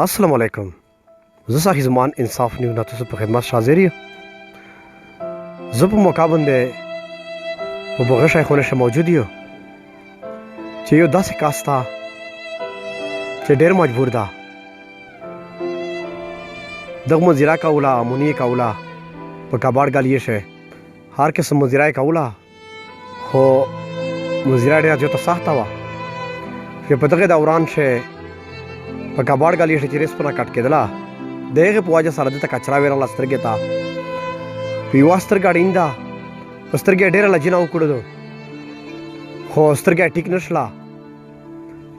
السلام علیکم. زه صاحب زمان انصاف نیو ناتو په خدمت حاضر یم. زه په موقع باندې په بغیر شیخونه شه موجود یو چې یو داسې کاستا چې ډېر مجبور ده دغه مزیرا کوله امونی کوله په کباړ غلیه شه هر قسم مزیرا کوله خو مزیرا ډېر جو ته سخته وه چې په دغه دوران شه په کباړ غلیه شه چې ریسپونه کټ کېدله د هغې په وجه سره دته کچرا ویرله سترګې ته په یوه سترګه ړینده په سترګې ډېره لجینه وکړو خو سترګه ټیک نه شله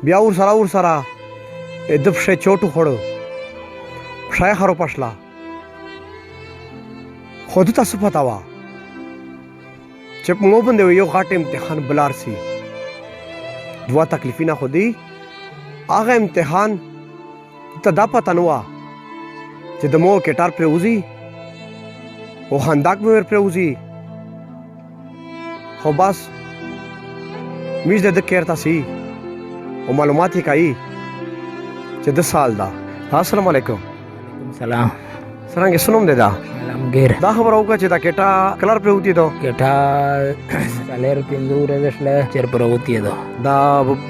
بیا ورسره د پښې چوټ وخوړو پښه یې خروپه شله خو ده ته څه پته وه چې په مو باندې یو غټ امتحان بلار سي دوه تکلیفونه خو دي هغه امتحان ته دا پته نه وه چې د مو کټار پرې وځي او خنداق مې ور پرې وځي خو بس میز د کېرته سي او معلومات یې کوي چې 10 سال ده. السلام علیکم. سلام. څرنګه سنوم دی دا سلامګیر. دا خبره وکړه چې دا کېټه کلر پرې وتی دو کېټه سالر پینځه ورځې شله چیر پر وتی دو دا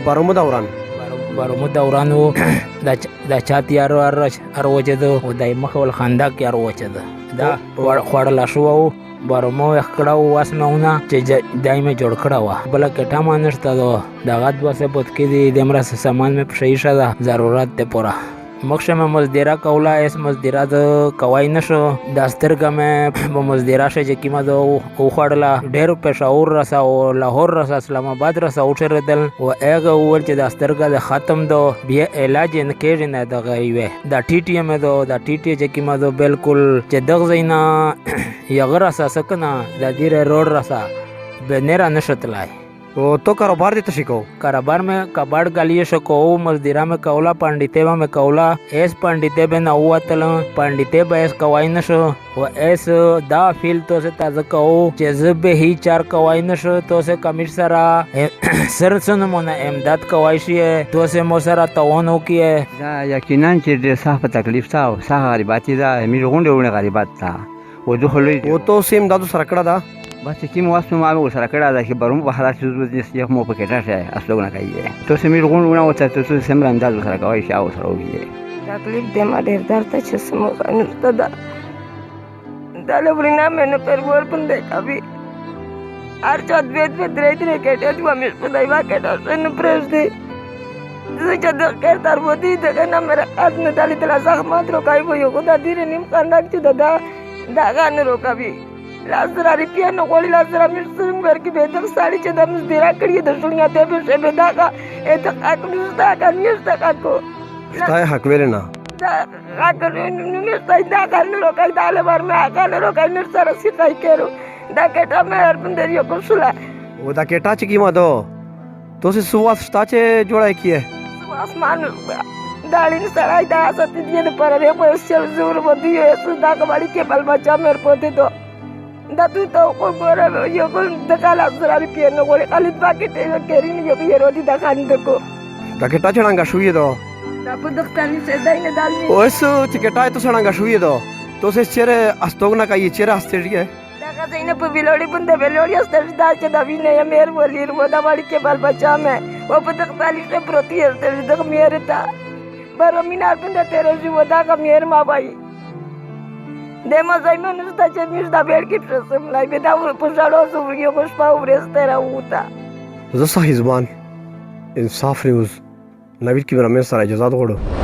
بارمو دوران دورانو دا چا تیار ار وچدو او دای مخول خندا کې ار وچدو دا خوړل شو او بارمو اخکړه واسمهونه چې دایمه جوړ کړه وا بل کټه مانشته دو دا غد وسه پد کې دي دمر سامان مې پښې شاده ضرورت ته پورا مخشه مې مزدیرا کوله اس مزدیرا د کوای نشو د سترګه مې په مزدیرا شه چې کیما دو او خړلا ډېر پېښور رسا او لاهور رسا اسلام آباد رسا او چردل او هغه ول چې د سترګه د ختم دو بیا علاج نه کېږي نه دغه وي دا ټي ټي مې دو دا ټي ټي چې کیما دو بالکل چې دغه زینا یغه رسا سکنه د دې روډ رسا به نه را نشتلای او تو کاروبار دې ته شکو کاروبار में कबाड़ गालिए शको मजदीरा में कौला पंडितेवा में कौला एस पंडिते बे न हुआ तल पंडिते बैस कवाई न शो वो एस दा फील तो से ताज कहो जज़ब ही चार कवाई न शो तो से कमिश्नरा सरसन मोना एमदाद कवाईशी है तो से मोसरा तवानो की है دا یقینا چې د صح په تکلیف تا او صح غریباتي دا مې غونډه ونه غریبات تا و جو خلوی او تو سیم دادو سره کړه دا بس چې مو واسمه ما ور سره کړه دا چې بروم په حالات چې زو یو مو په کې راشه اصلونه کوي تو سې مې غونډه وته ته سم انداز سره کوي شاو سره وږي تکلیف دې ما ډېر درته چې سمو نشته دا لورينا مې نه پر ور پندې کوي هر چا دې درې کېټه دی مې په دایوا کېټه نن پرېږ دې زه چې د خیر تر ودی دغه نه مې راځ نه دالې تل زحمت روکای وو یو خدای دې نیم کنده چې دا غان روکوي لازر ریپیا نه غوړي لازر مې څنګه ورکی به د ساړي چې د مزدیرا کړی د شونیا ته به شه به دا اته اکلو دا کنيستا کو ستای حق ویل نه دا اګر نو ستای دا کارن روکای دا له ور مې اګل روکای نر سره سیتای کېرو دا کټه مې هر بندر یو کوشلا او دا کېټه چې کیما دو تو سه سواس شتا چې جوړای کیه اسمان دالین سړای دا ست دې نه پرې په سر زور ودی یو دا کباړي کې بل بچا مې پته دو دا تو کو ګور یو کو د کاله سره پینه غوړي خالد باکټ یو کېرین یو یو دي دا خاند کو دا کېټه چړانګه شوې دو دا په دختانی څه دای نه دالني اوسو چې کېټه ته چړانګه شوې دو تو سه چیرې استوګنا کوي چیرې استېږي دا غزینه په ویلوړي بنده ویلوړي استر دا چې دا وینه یې مېر ولیر و دا وړي کې بل بچا مې او په دختانی څه پروتي استر دا مېر تا بر مینار بنده تیرې جو دا کا مېر ما بای دمو زایمن ستا چې مې دا بیل کې پرسم لای به دا په ځړو زو یو خوش پاو ورسته راوتا زه صاحب زبان انصاف نیوز نوید کیمرامین سره اجازه غواړم.